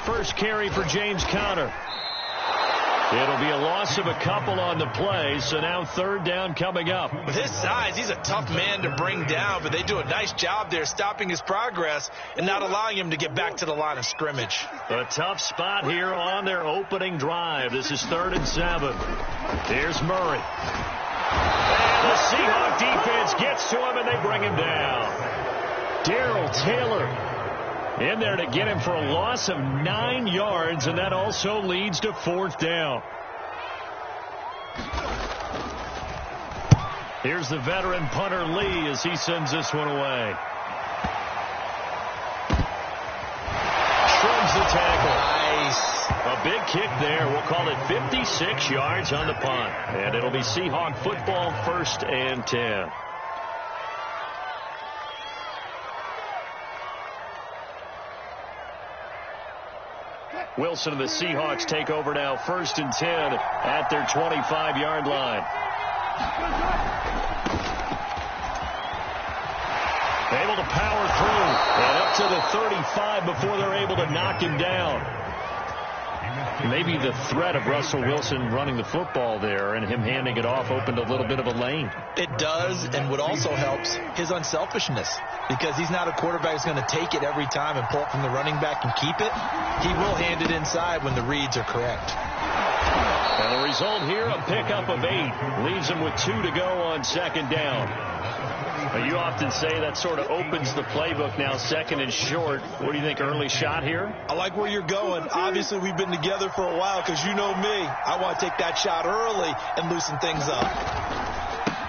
first carry for James Conner. It'll be a loss of a couple on the play, so now third down coming up. With his size, he's a tough man to bring down, but they do a nice job there stopping his progress and not allowing him to get back to the line of scrimmage. A tough spot here on their opening drive. This is 3rd and 7. Here's Murray. And the Seahawk defense gets to him, and they bring him down. Darrell Taylor in there to get him for a loss of 9 yards, and that also leads to 4th down. Here's the veteran punter Lee as he sends this one away. Shrugs the tackle. Nice. A big kick there. We'll call it 56 yards on the punt. And it'll be Seahawk football, 1st and 10. Wilson and the Seahawks take over now, 1st and 10 at their 25-yard line. Able to power through and up to the 35 before they're able to knock him down. Maybe the threat of Russell Wilson running the football there and him handing it off opened a little bit of a lane. It does, and what also helps, his unselfishness. Because he's not a quarterback who's going to take it every time and pull it from the running back and keep it. He will hand it inside when the reads are correct. And the result here, a pickup of 8. Leaves him with 2 to go on 2nd down. You often say that sort of opens the playbook now, 2nd and short. What do you think, early shot here? I like where you're going. Obviously, we've been together for a while because you know me. I want to take that shot early and loosen things up.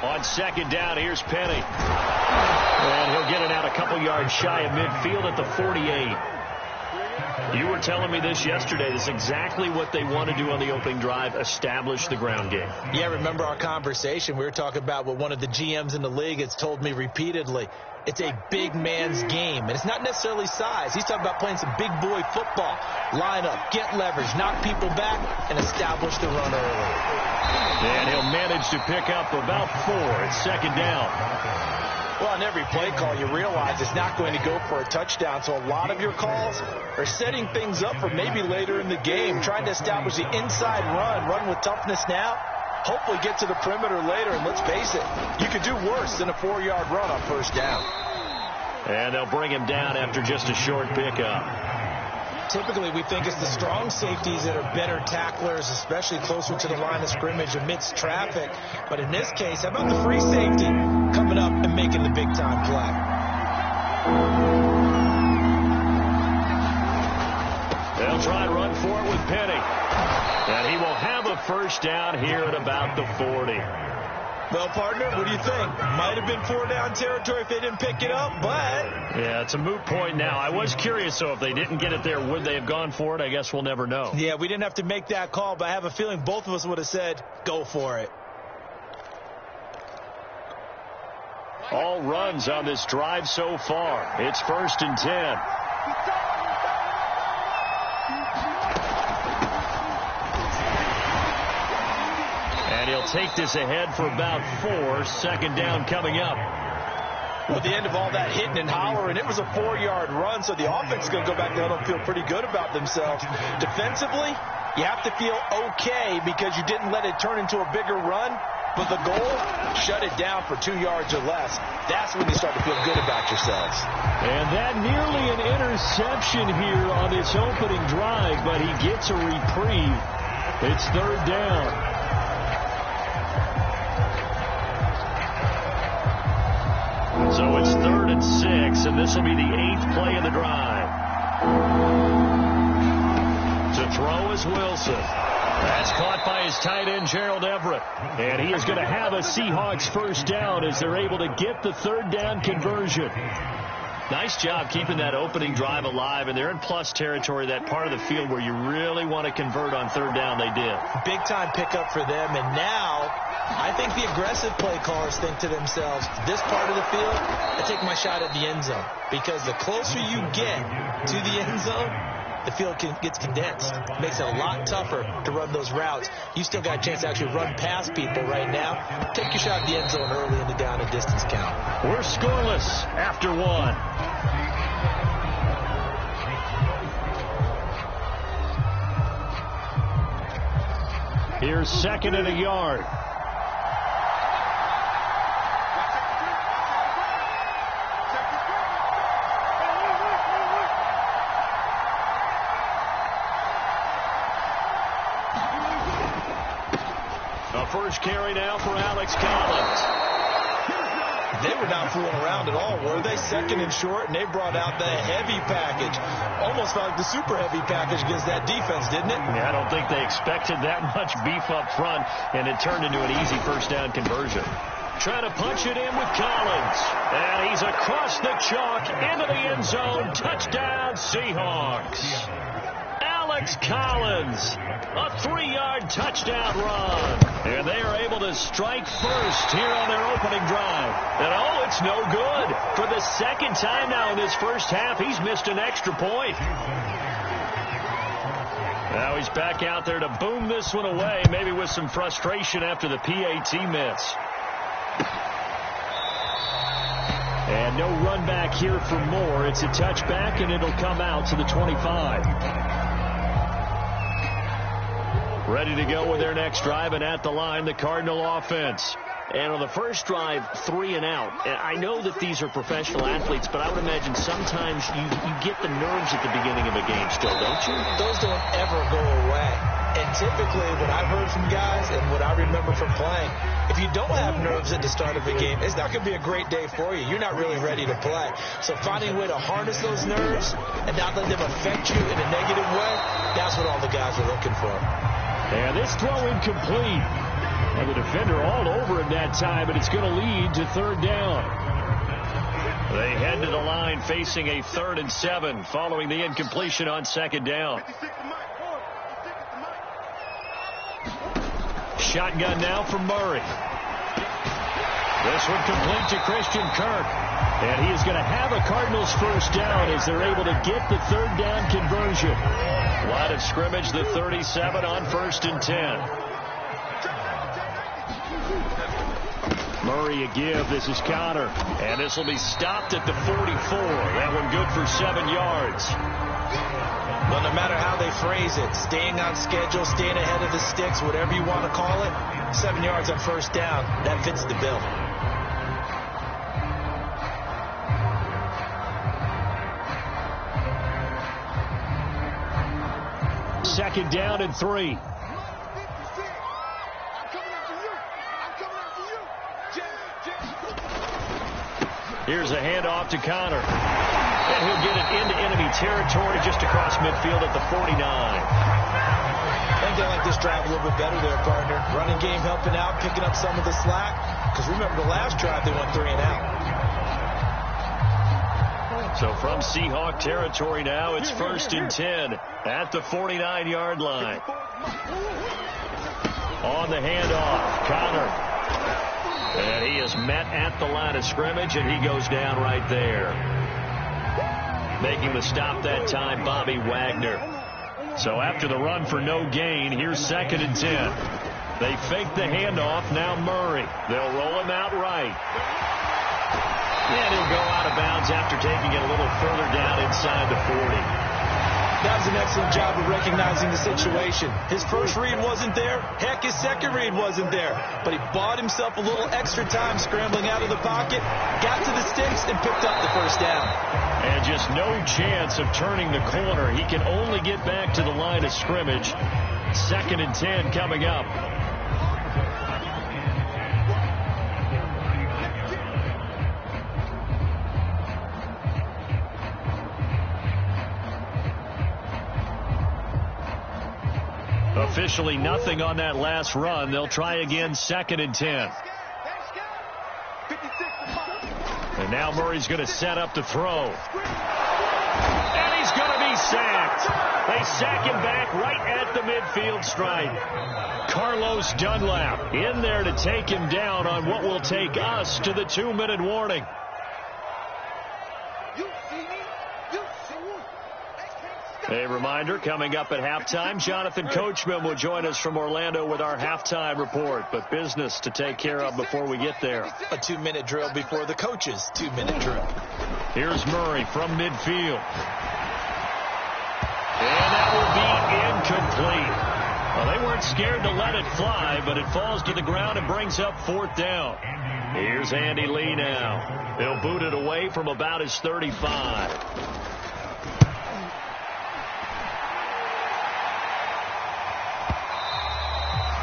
On 2nd down, here's Penny. And he'll get it out a couple yards shy of midfield at the 48. You were telling me this yesterday. This is exactly what they want to do on the opening drive, establish the ground game. Yeah, remember our conversation. We were talking about what one of the GMs in the league has told me repeatedly. It's a big man's game, and it's not necessarily size. He's talking about playing some big boy football. Line up, get leverage, knock people back, and establish the run early. And he'll manage to pick up about 4 at 2nd down. Well, on every play call, you realize it's not going to go for a touchdown, so a lot of your calls are setting things up for maybe later in the game, trying to establish the inside run with toughness now, hopefully get to the perimeter later, and let's face it, you could do worse than a 4-yard run on 1st down. And they'll bring him down after just a short pickup. Typically, we think it's the strong safeties that are better tacklers, especially closer to the line of scrimmage amidst traffic. But in this case, how about the free safety coming up and making the big-time play? They'll try and run for it with Penny. And he will have a 1st down here at about the 40. Well, partner, what do you think? Might have been 4-down territory if they didn't pick it up, but... Yeah, it's a moot point now. I was curious, so if they didn't get it there, would they have gone for it? I guess we'll never know. Yeah, we didn't have to make that call, but I have a feeling both of us would have said, go for it. All runs on this drive so far. It's 1st and 10. And he'll take this ahead for about 4. 2nd down coming up. Well, at the end of all that hitting and hollering, it was a 4-yard run, so the offense is going to go back there and feel pretty good about themselves. Defensively, you have to feel okay because you didn't let it turn into a bigger run, but the goal, shut it down for 2 yards or less. That's when you start to feel good about yourselves. And that nearly an interception here on this opening drive, but he gets a reprieve. It's 3rd down. So it's 3rd and 6, and this will be the 8th play of the drive. To throw is Wilson. That's caught by his tight end, Gerald Everett. And he is going to have a Seahawks 1st down as they're able to get the 3rd down conversion. Nice job keeping that opening drive alive, and they're in plus territory, that part of the field where you really want to convert on 3rd down. They did. Big-time pickup for them, and now I think the aggressive play callers think to themselves, this part of the field, I take my shot at the end zone, because the closer you get to the end zone, the field gets condensed. Makes it a lot tougher to run those routes. You still got a chance to actually run past people right now. Take your shot at the end zone early in the down and distance count. We're scoreless after 1. Here's second and a yard. A first carry now for Alex Collins. They were not fooling around at all, were they? Second and short, and they brought out the heavy package. Almost felt like the super heavy package against that defense, didn't it? Yeah, I don't think they expected that much beef up front, and it turned into an easy first down conversion. Trying to punch it in with Collins. And he's across the chalk into the end zone. Touchdown, Seahawks. Alex Collins, a 3-yard touchdown run. And they are able to strike first here on their opening drive. And, oh, it's no good. For the second time now in this first half, he's missed an extra point. Now he's back out there to boom this one away, maybe with some frustration after the PAT miss. And no run back here for Moore. It's a touchback, and it'll come out to the 25. Ready to go with their next drive, and at the line, the Cardinal offense. And on the first drive, 3 and out. I know that these are professional athletes, but I would imagine sometimes you get the nerves at the beginning of a game still, don't you? Those don't ever go away. And typically, what I've heard from guys and what I remember from playing, if you don't have nerves at the start of a game, it's not going to be a great day for you. You're not really ready to play. So finding a way to harness those nerves and not let them affect you in a negative way, that's what all the guys are looking for. And this throw incomplete. And the defender all over him that time, but it's going to lead to third down. They head to the line facing a 3rd and 7 following the incompletion on second down. Shotgun now for Murray. This one complete to Christian Kirk. And he is going to have a Cardinals first down as they're able to get the third down conversion. Line of scrimmage, the 37 on 1st and 10. Murray a give. This is Connor. And this will be stopped at the 44. That one good for 7 yards. Well, no matter how they phrase it, staying on schedule, staying ahead of the sticks, whatever you want to call it, 7 yards on first down, that fits the bill. Second down and 3. Here's a handoff to Connor. And he'll get it into enemy territory just across midfield at the 49. I think they like this drive a little bit better there, partner. Running game helping out, picking up some of the slack. Because remember, the last drive they went 3 and out. So from Seahawk territory now, it's 1st and 10 at the 49-yard line. On the handoff, Connor. And he is met at the line of scrimmage, and he goes down right there. Making the stop that time, Bobby Wagner. So after the run for no gain, here's 2nd and 10. They fake the handoff, now Murray. They'll roll him out right. And he'll go out of bounds after taking it a little further down inside the 40. That was an excellent job of recognizing the situation. His first read wasn't there. Heck, his second read wasn't there. But he bought himself a little extra time scrambling out of the pocket, got to the sticks, and picked up the first down. And just no chance of turning the corner. He can only get back to the line of scrimmage. 2nd and 10 coming up. Officially nothing on that last run. They'll try again, 2nd and 10. And now Murray's going to set up to throw. And he's going to be sacked. They sack him back right at the midfield stripe. Carlos Dunlap in there to take him down on what will take us to the 2-minute warning. A reminder, coming up at halftime, Jonathan Coachman will join us from Orlando with our halftime report. But business to take care of before we get there. A 2-minute drill before the coach's 2-minute drill. Here's Murray from midfield. And that will be incomplete. Well, they weren't scared to let it fly, but it falls to the ground and brings up 4th down. Here's Andy Lee now. He'll boot it away from about his 35.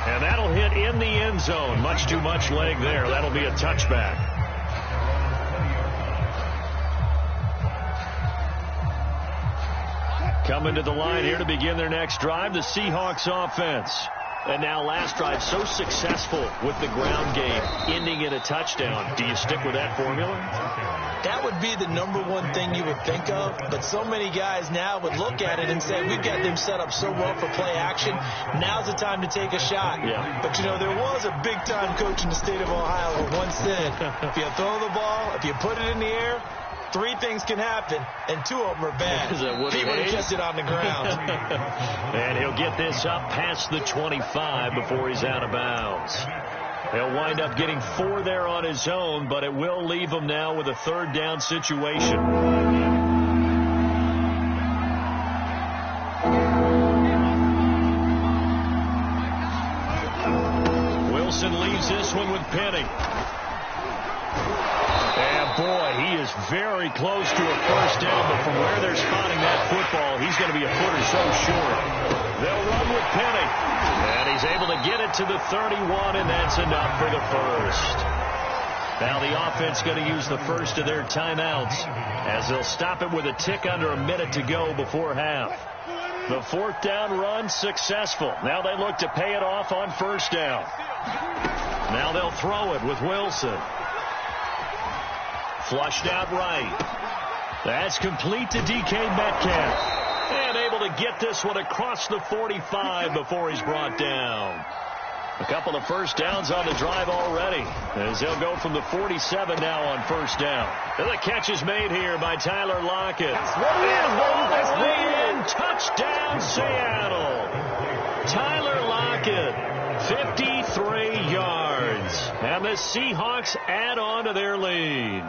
And that'll hit in the end zone. Much too much leg there. That'll be a touchback. Coming to the line here to begin their next drive, the Seahawks offense. And now last drive so successful with the ground game, ending in a touchdown. Do you stick with that formula? That would be the number one thing you would think of, but so many guys now would look at it and say, we've got them set up so well for play action. Now's the time to take a shot. Yeah. But, you know, there was a big-time coach in the state of Ohio who once said, if you throw the ball, if you put it in the air, 3 things can happen, and 2 of them are bad. He would have kept it on the ground. And he'll get this up past the 25 before he's out of bounds. He'll wind up getting 4 there on his own, but it will leave him now with a 3rd down situation. Wilson leaves this one with Penny. And boy, he is very close to a 1st down, but from where they're spotting that football, he's going to be a foot or so short. They'll run with Penny. And he's able to get it to the 31, and that's enough for the 1st. Now the offense going to use the first of their timeouts as they'll stop it with a tick under a minute to go before half. The 4th down run successful. Now they look to pay it off on 1st down. Now they'll throw it with Wilson. Flushed out right. That's complete to DK Metcalf. And able to get this one across the 45 before he's brought down. A couple of 1st downs on the drive already, as they'll go from the 47 now on 1st down. And the catch is made here by Tyler Lockett. And all the way in, touchdown Seattle. Tyler Lockett, 53 yards. And the Seahawks add on to their lead.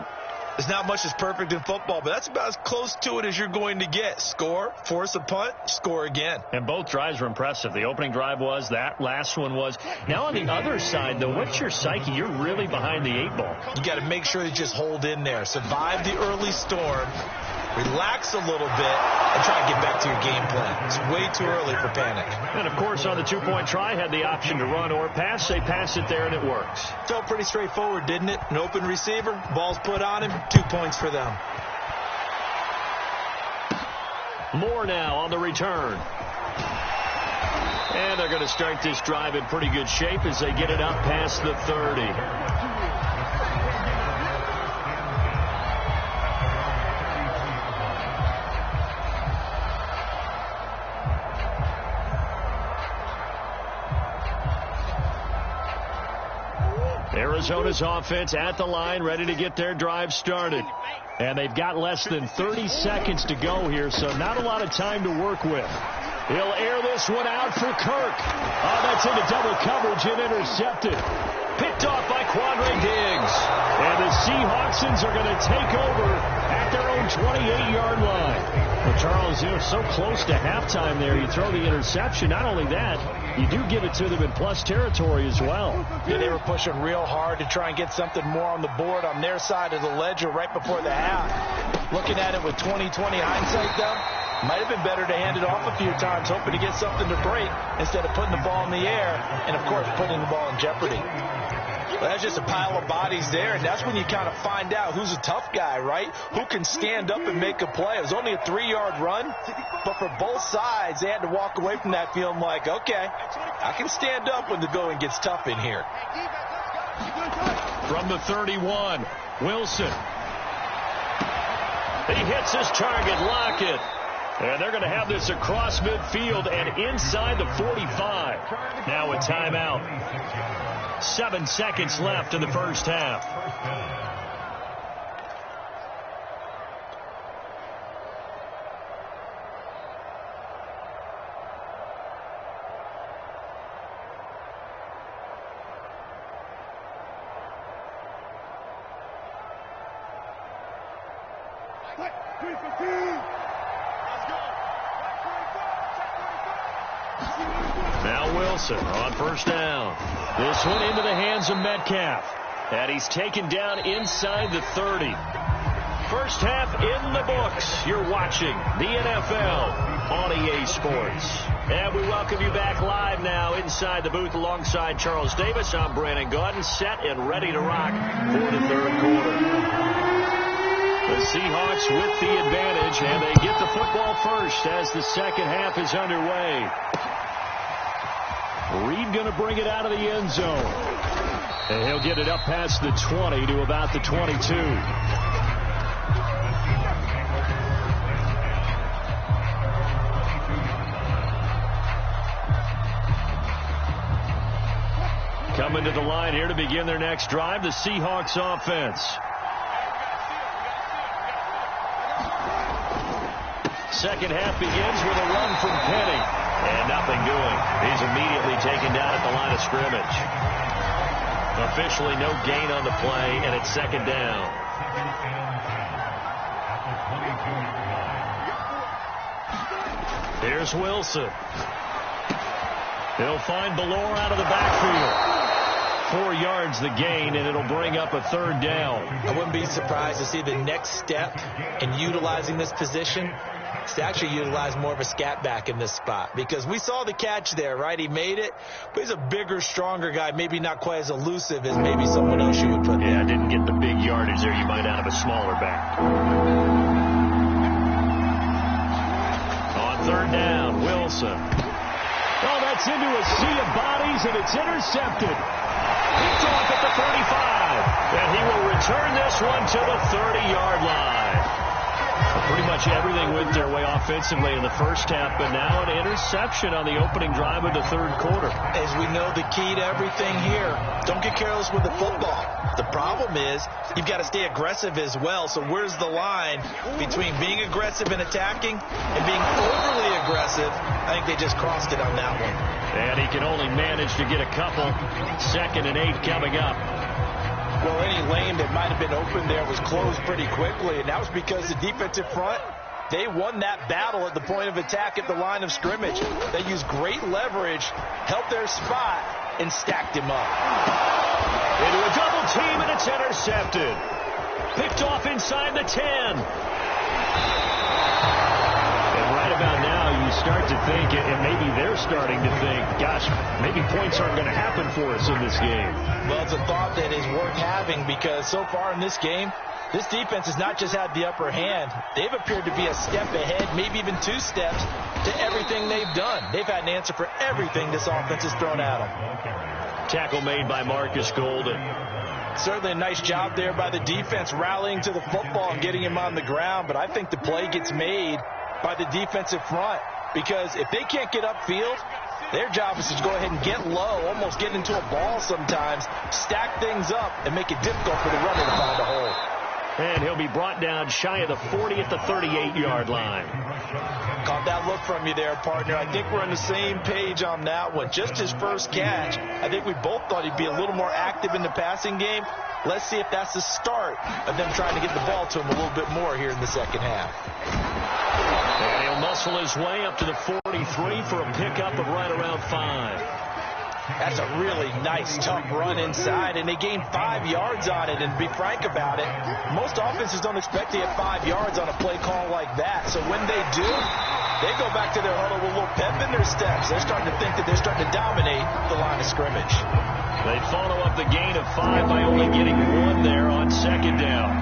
There's not much that's perfect in football, but that's about as close to it as you're going to get. Score, force a punt, score again. And both drives were impressive. The opening drive was, that last one was. Now on the other side, though, what's your psyche? You're really behind the 8 ball. You got to make sure you just hold in there. Survive the early storm. Relax a little bit and try to get back to your game plan. It's way too early for panic. And, of course, on the 2-point try, had the option to run or pass. They pass it there, and it works. Felt pretty straightforward, didn't it? An open receiver, ball's put on him, 2 points for them. Moore now on the return. And they're going to start this drive in pretty good shape as they get it up past the 30. Arizona's offense at the line, ready to get their drive started. And they've got less than 30 seconds to go here, so not a lot of time to work with. He'll air this one out for Kirk. Oh, that's into double coverage and intercepted. Picked off by Quandre Diggs. And the Seahawksons are going to take over at their own 28-yard line. Well, Charles, you're so close to halftime there. You throw the interception. Not only that, you do give it to them in plus territory as well. Yeah, they were pushing real hard to try and get something more on the board on their side of the ledger right before the half. Looking at it with 20/20 hindsight, though, might have been better to hand it off a few times, hoping to get something to break instead of putting the ball in the air and, of course, putting the ball in jeopardy. Well, that's just a pile of bodies there, and that's when you kind of find out who's a tough guy, right? Who can stand up and make a play. It was only a 3-yard run, but for both sides, they had to walk away from that feeling like, okay, I can stand up when the going gets tough in here. From the 31, Wilson. He hits his target, Lockett. And they're going to have this across midfield and inside the 45. Now a timeout. 7 seconds left in the first half. Now Now Wilson on first down. This one into the hands of Metcalf. And he's taken down inside the 30. First half in the books. You're watching the NFL on EA Sports. And we welcome you back live now inside the booth alongside Charles Davis. I'm Brandon Gaudin, set and ready to rock for the third quarter. The Seahawks with the advantage, and they get the football first as the second half is underway. Reed going to bring it out of the end zone. And he'll get it up past the 20 to about the 22. Coming to the line here to begin their next drive, the Seahawks offense. Second half begins with a run from Penny. And nothing doing. He's immediately taken down at the line of scrimmage. Officially no gain on the play, and it's second down. Here's Wilson. He'll find Ballore out of the backfield. 4 yards the gain, and it'll bring up a third down. I wouldn't be surprised to see the next step in utilizing this position is to actually utilize more of a scat back in this spot, because we saw the catch there, right? He made it, but he's a bigger, stronger guy, maybe not quite as elusive as maybe someone else you would put there. Yeah, didn't get the big yardage there you might out of a smaller back. On third down, Wilson. Oh, that's into a sea of bodies, and it's intercepted. Picked off at the 35. And he will return this one to the 30-yard line. Pretty much everything went their way offensively in the first half, but now an interception on the opening drive of the third quarter. As we know, the key to everything here, don't get careless with the football. The problem is you've got to stay aggressive as well. So where's the line between being aggressive and attacking and being overly aggressive? I think they just crossed it on that one. And he can only manage to get a couple. 2nd and 8 coming up. Well, any lane that might have been open there was closed pretty quickly, and that was because the defensive front, they won that battle at the point of attack at the line of scrimmage. They used great leverage, helped their spot, and stacked him up. Into a double team, and it's intercepted. Picked off inside the 10. And right about now, you start to think, and maybe they're starting to think, gosh, maybe points aren't going to happen for us in this game. Well, it's a thought that is worth having, because so far in this game, this defense has not just had the upper hand. They've appeared to be a step ahead, maybe even 2 steps, to everything they've done. They've had an answer for everything this offense has thrown at them. Tackle made by Marcus Golden. Certainly a nice job there by the defense, rallying to the football and getting him on the ground. But I think the play gets made by the defensive front, because if they can't get upfield, their job is to go ahead and get low, almost get into a ball sometimes, stack things up, and make it difficult for the runner to find a hole. And he'll be brought down shy of the 40 at the 38-yard line. Caught that look from you there, partner. I think we're on the same page on that one. Just his first catch, I think we both thought he'd be a little more active in the passing game. Let's see if that's the start of them trying to get the ball to him a little bit more here in the second half. And he'll muscle his way up to the 43 for a pickup of right around 5. That's a really nice, tough run inside, and they gained 5 yards on it. And to be frank about it, most offenses don't expect to get 5 yards on a play call like that. So when they do, they go back to their huddle with a little pep in their steps. They're starting to think that they're starting to dominate the line of scrimmage. They follow up the gain of 5 by only getting 1 there on second down.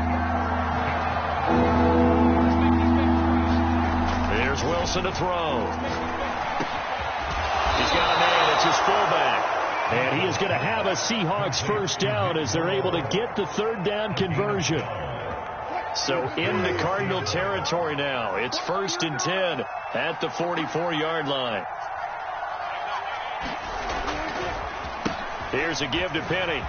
There's Wilson to throw. He's got a man. It's his fullback. And he is going to have a Seahawks first down as they're able to get the third down conversion. So into Cardinal territory now. It's 1st and 10 at the 44-yard line. Here's a give to Penny.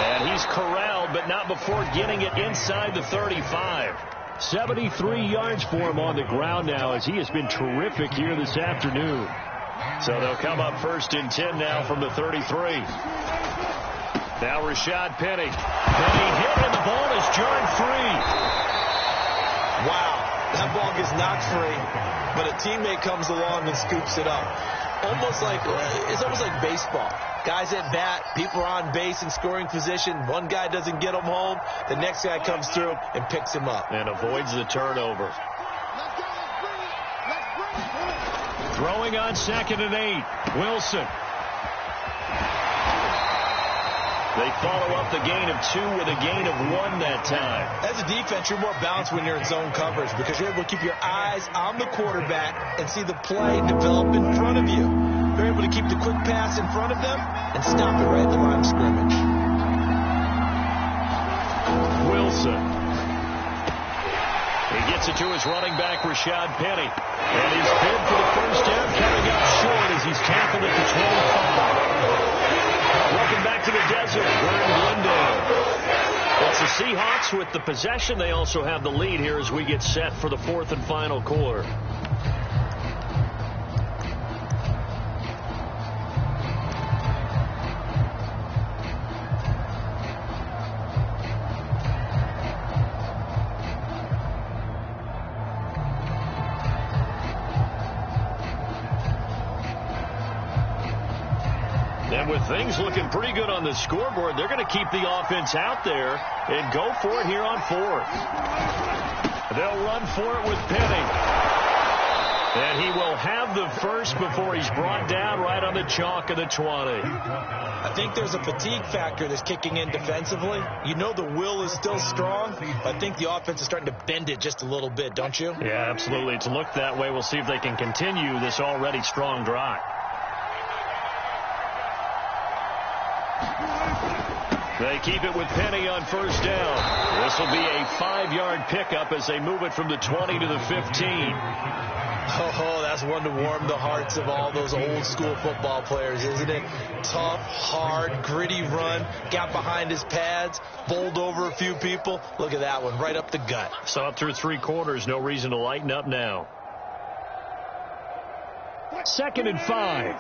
And he's corralled, but not before getting it inside the 35. 73 yards for him on the ground now, as he has been terrific here this afternoon. So they'll come up 1st and 10 now from the 33. Now Rashad Penny. Penny hit, and the ball is jarred free. Wow, that ball gets knocked free, but a teammate comes along and scoops it up. It's almost like baseball. Guys at bat, people are on base in scoring position. One guy doesn't get him home. The next guy comes through and picks him up. And avoids the turnover. Throwing on 2nd and 8. Wilson. They follow up the gain of 2 with a gain of 1 that time. As a defense, you're more balanced when you're in zone coverage because you're able to keep your eyes on the quarterback and see the play develop in front of you. You're able to keep the quick pass in front of them and stop it right at the line of scrimmage. Wilson. He gets it to his running back, Rashad Penny. And he's bid for the first down, coming up short as he's tackled at the 25. Welcome back to the desert. We're in Glendale. It's the Seahawks with the possession. They also have the lead here as we get set for the 4th and final quarter. And with things looking pretty good on the scoreboard, they're going to keep the offense out there and go for it here on 4th. They'll run for it with Penny. And he will have the first before he's brought down right on the chalk of the 20. I think there's a fatigue factor that's kicking in defensively. You know the will is still strong, but I think the offense is starting to bend it just a little bit, don't you? Yeah, absolutely. It's looked that way. We'll see if they can continue this already strong drive. They keep it with Penny on first down. This will be a 5-yard pickup as they move it from the 20 to the 15. Oh, that's one to warm the hearts of all those old school football players, isn't it? Tough, hard, gritty run. Got behind his pads, bowled over a few people. Look at that one, right up the gut. So up through 3 quarters, no reason to lighten up now. 2nd and 5.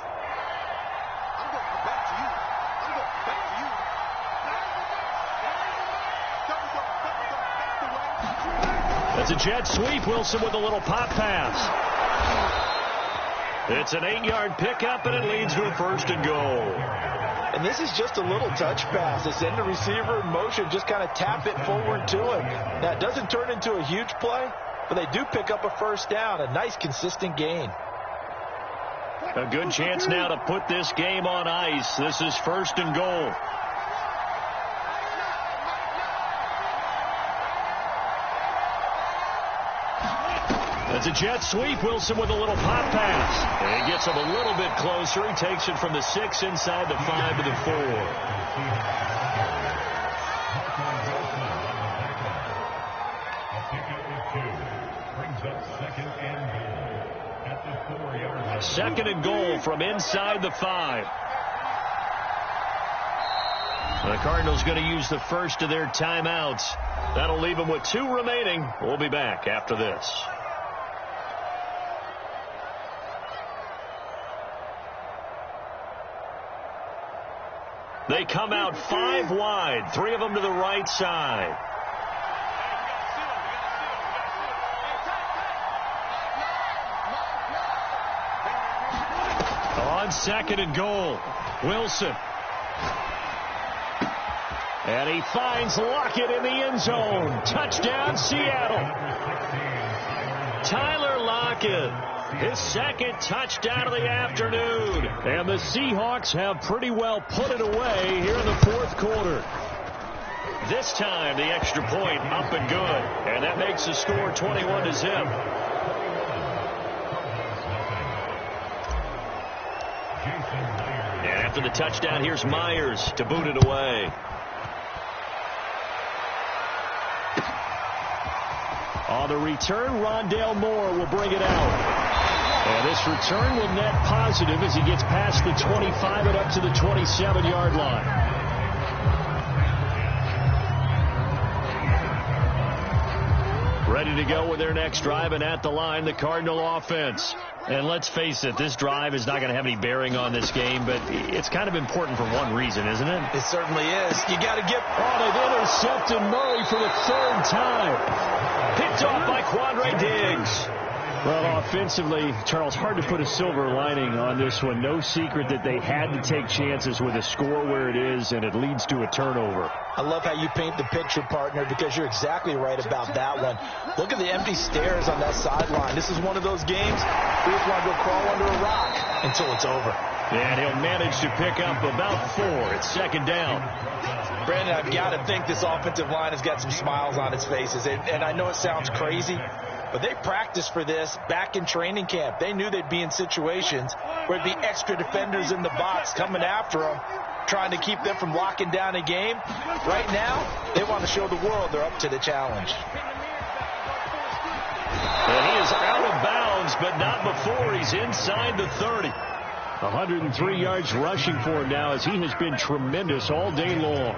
It's a jet sweep. Wilson with a little pop pass. It's an 8-yard pickup, and it leads to a 1st and goal. And this is just a little touch pass. They send the receiver in motion, just kind of tap it forward to him. Now, it doesn't turn into a huge play, but they do pick up a first down, a nice, consistent gain. A good chance now to put this game on ice. This is 1st and goal. It's a jet sweep. Wilson with a little pop pass. And he gets him a little bit closer. He takes it from the 6 inside the 5 to the 4. Second and goal from inside the 5. The Cardinals going to use the first of their timeouts. That'll leave them with 2 remaining. We'll be back after this. They come out 5 wide, 3 of them to the right side. On 2nd and goal, Wilson. And he finds Lockett in the end zone. Touchdown, Seattle. Tyler Lockett. His 2nd touchdown of the afternoon. And the Seahawks have pretty well put it away here in the 4th quarter. This time, the extra point up and good. And that makes the score 21-0. And after the touchdown, here's Myers to boot it away. On the return, Rondale Moore will bring it out. And this return will net positive as he gets past the 25 and up to the 27-yard line. Ready to go with their next drive, and at the line, the Cardinal offense. And let's face it, this drive is not going to have any bearing on this game, but it's kind of important for one reason, isn't it? It certainly is. You got to get... Oh, they've intercepted Murray for the 3rd time. Picked off by Quandre Diggs. Well, offensively, Charles, hard to put a silver lining on this one. No secret that they had to take chances with a score where it is, and it leads to a turnover. I love how you paint the picture, partner, because you're exactly right about that one. Look at the empty stairs on that sideline. This is one of those games where you want to go crawl under a rock until it's over. And he'll manage to pick up about 4. It's second down. Brandon, I've got to think this offensive line has got some smiles on its faces. And I know it sounds crazy, but they practiced for this back in training camp. They knew they'd be in situations where there'd be extra defenders in the box coming after them, trying to keep them from locking down a game. Right now, they want to show the world they're up to the challenge. And he is out of bounds, but not before he's inside the 30. 103 yards rushing for him now, as he has been tremendous all day long.